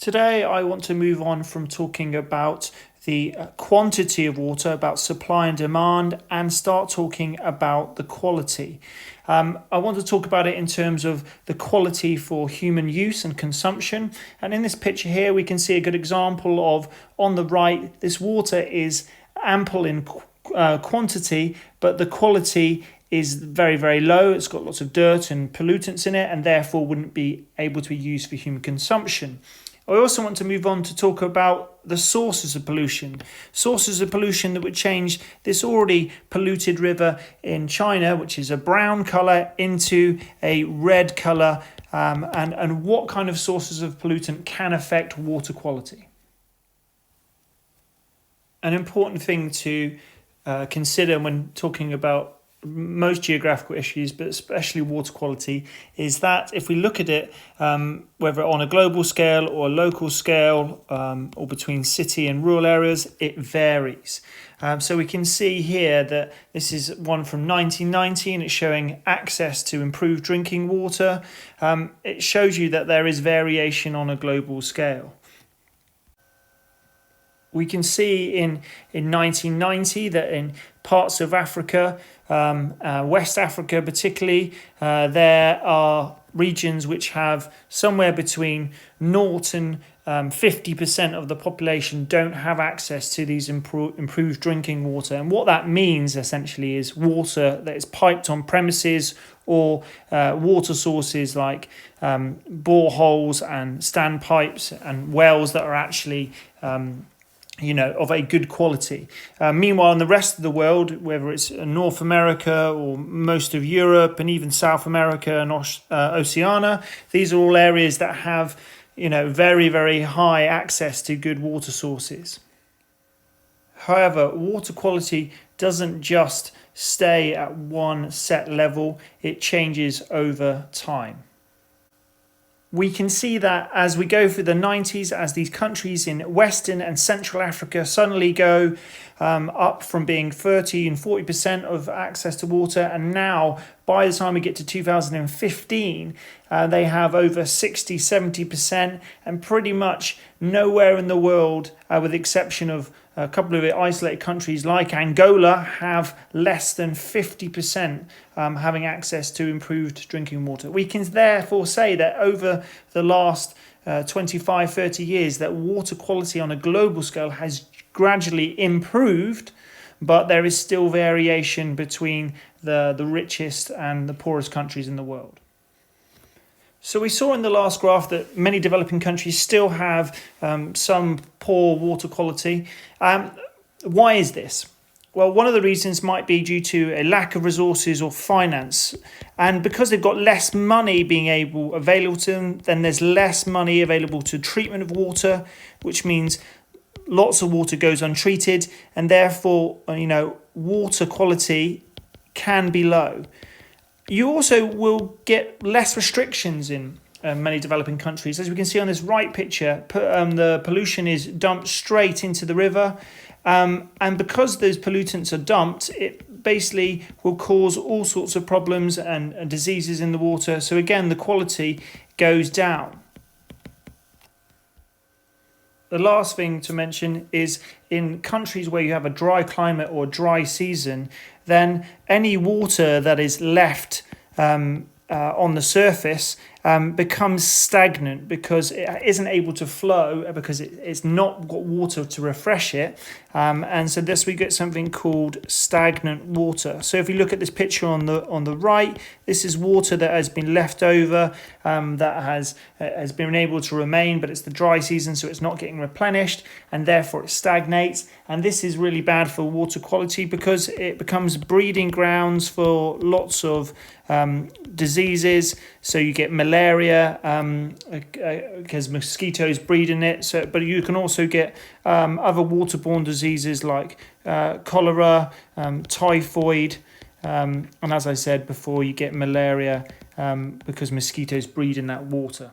Today, I want to move on from talking about the quantity of water, about supply and demand, and start talking about the quality. I want to talk about it in terms of the quality for human use and consumption. And in this picture here, we can see a good example of, on the right, this water is ample in quantity, but the quality is very, very low. It's got lots of dirt and pollutants in it, and therefore wouldn't be able to be used for human consumption. I also want to move on to talk about the sources of pollution. Sources of pollution that would change this already polluted river in China, which is a brown colour, into a red colour, and what kind of sources of pollutant can affect water quality. An important thing to consider when talking about most geographical issues, but especially water quality, is that if we look at it, whether on a global scale or a local scale, or between city and rural areas, it varies. So we can see here that this is one from 1990 and it's showing access to improved drinking water. It shows you that there is variation on a global scale. We can see in 1990 that in parts of Africa, West Africa particularly, there are regions which have somewhere between 0 and 50% of the population don't have access to these improved drinking water. And what that means essentially is water that is piped on premises, or water sources like boreholes and standpipes and wells that are actually of a good quality. Meanwhile, in the rest of the world, whether it's North America or most of Europe and even South America and Oceania, these are all areas that have, very, very high access to good water sources. However, water quality doesn't just stay at one set level, it changes over time. We can see that as we go through the 90s, as these countries in Western and Central Africa suddenly go up from being 30 and 40% of access to water, and now by the time we get to 2015, they have over 60, 70%, and pretty much nowhere in the world, with the exception of a couple of isolated countries like Angola, have less than 50% having access to improved drinking water. We can therefore say that over the last 25, 30 years, that water quality on a global scale has gradually improved, but there is still variation between the richest and the poorest countries in the world. So we saw in the last graph that many developing countries still have some poor water quality. Why is this? Well, one of the reasons might be due to a lack of resources or finance. And because they've got less money being available to them, then there's less money available to treatment of water, which means lots of water goes untreated, and therefore, water quality can be low. You also will get less restrictions in many developing countries. As we can see on this right picture, the pollution is dumped straight into the river. And because those pollutants are dumped, it basically will cause all sorts of problems and diseases in the water. So again, the quality goes down. The last thing to mention is in countries where you have a dry climate or dry season, then any water that is left on the surface becomes stagnant because it isn't able to flow, because it's not got water to refresh it. And so thus we get something called stagnant water. So if you look at this picture on the right, this is water that has been left over, that has been able to remain, but it's the dry season, so it's not getting replenished, and therefore it stagnates. And this is really bad for water quality because it becomes breeding grounds for lots of diseases. So you get malaria because mosquitoes breed in it. But you can also get other waterborne diseases like cholera, typhoid, and as I said before, you get malaria because mosquitoes breed in that water.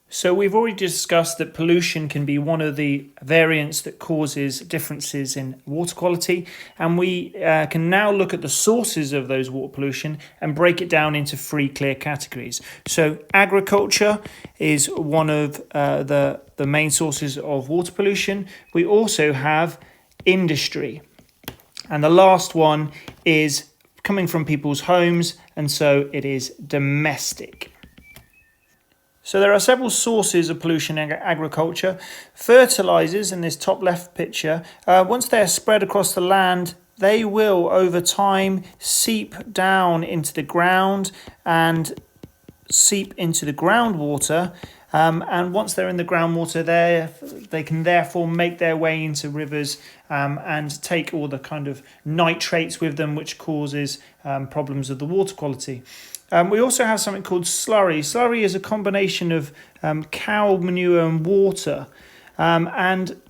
So we've already discussed that pollution can be one of the variants that causes differences in water quality, and we can now look at the sources of those water pollution and break it down into three clear categories. So agriculture is one of the main sources of water pollution. We also have industry, and the last one is coming from people's homes, and so it is domestic. So there are several sources of pollution in agriculture. Fertilizers in this top left picture, once they're spread across the land, they will over time seep down into the ground and seep into the groundwater. And once they're in the groundwater, they can therefore make their way into rivers and take all the kind of nitrates with them, which causes problems with the water quality. We also have something called slurry. Slurry is a combination of cow manure and water. And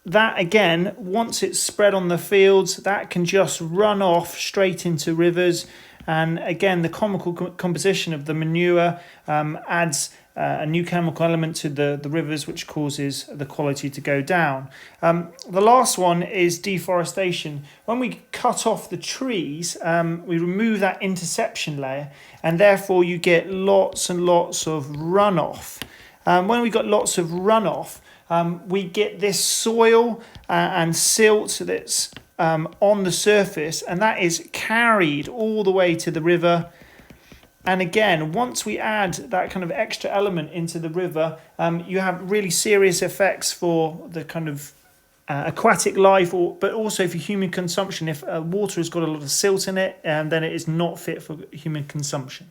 that, again, once it's spread on the fields, that can just run off straight into rivers. And again, the chemical composition of the manure adds a new chemical element to the rivers, which causes the quality to go down. The last one is deforestation. When we cut off the trees, we remove that interception layer, and therefore you get lots and lots of runoff. When we got lots of runoff, we get this soil and silt that's on the surface, and that is carried all the way to the river. And again, once we add that kind of extra element into the river, you have really serious effects for the kind of aquatic life, but also for human consumption. If water has got a lot of silt in it, then it is not fit for human consumption.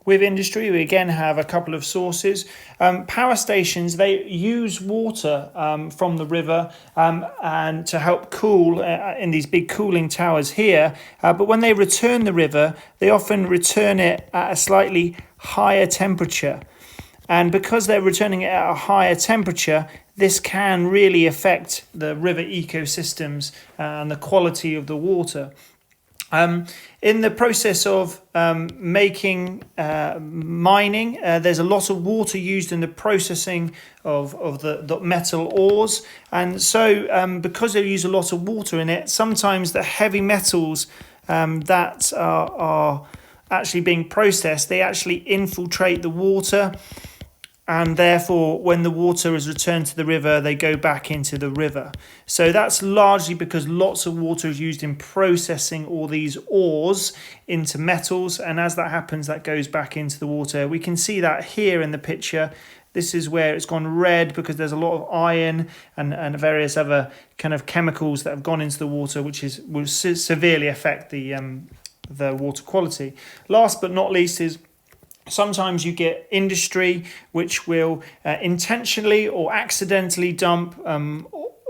With industry, we again have a couple of sources. Power stations, they use water from the river and to help cool in these big cooling towers here. But when they return the river, they often return it at a slightly higher temperature. And because they're returning it at a higher temperature, this can really affect the river ecosystems and the quality of the water. In the process of making mining, there's a lot of water used in the processing of the metal ores. And so because they use a lot of water in it, sometimes the heavy metals that are actually being processed, they actually infiltrate the water. And therefore, when the water is returned to the river, they go back into the river. So that's largely because lots of water is used in processing all these ores into metals. And as that happens, that goes back into the water. We can see that here in the picture. This is where it's gone red because there's a lot of iron and various other kind of chemicals that have gone into the water, which will severely affect the water quality. Last but not least is sometimes you get industry which will intentionally or accidentally dump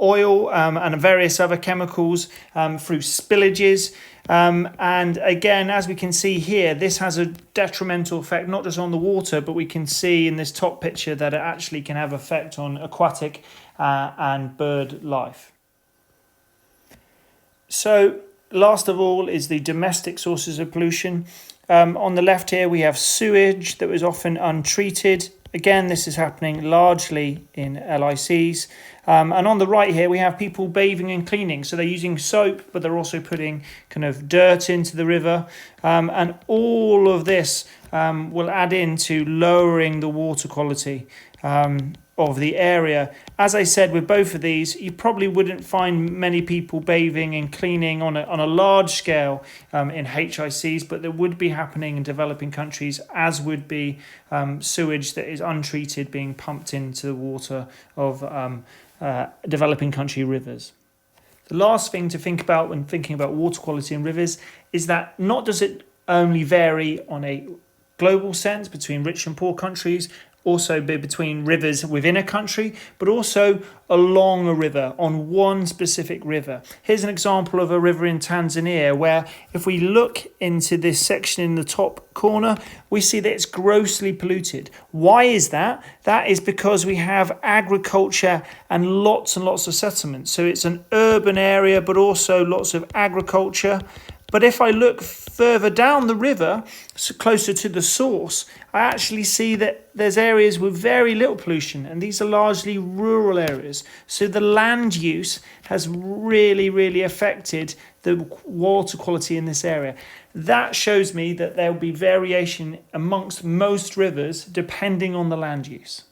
oil and various other chemicals through spillages. And again, as we can see here, this has a detrimental effect not just on the water, but we can see in this top picture that it actually can have effect on aquatic and bird life. So last of all is the domestic sources of pollution. On the left here, we have sewage that was often untreated. Again, this is happening largely in LICs. And on the right here, we have people bathing and cleaning. So they're using soap, but they're also putting kind of dirt into the river. And all of this will add into lowering the water quality of the area. As I said, with both of these, you probably wouldn't find many people bathing and cleaning on a large scale in HICs, but that would be happening in developing countries, as would be sewage that is untreated being pumped into the water of developing country rivers. The last thing to think about when thinking about water quality in rivers is that not does it only vary on a global sense between rich and poor countries, also be between rivers within a country, but also along a river, on one specific river. Here's an example of a river in Tanzania where if we look into this section in the top corner, we see that it's grossly polluted. Why is that? That is because we have agriculture and lots of settlements. So it's an urban area, but also lots of agriculture. But if I look further down the river, so closer to the source, I actually see that there's areas with very little pollution, and these are largely rural areas. So the land use has really, really affected the water quality in this area. That shows me that there will be variation amongst most rivers depending on the land use.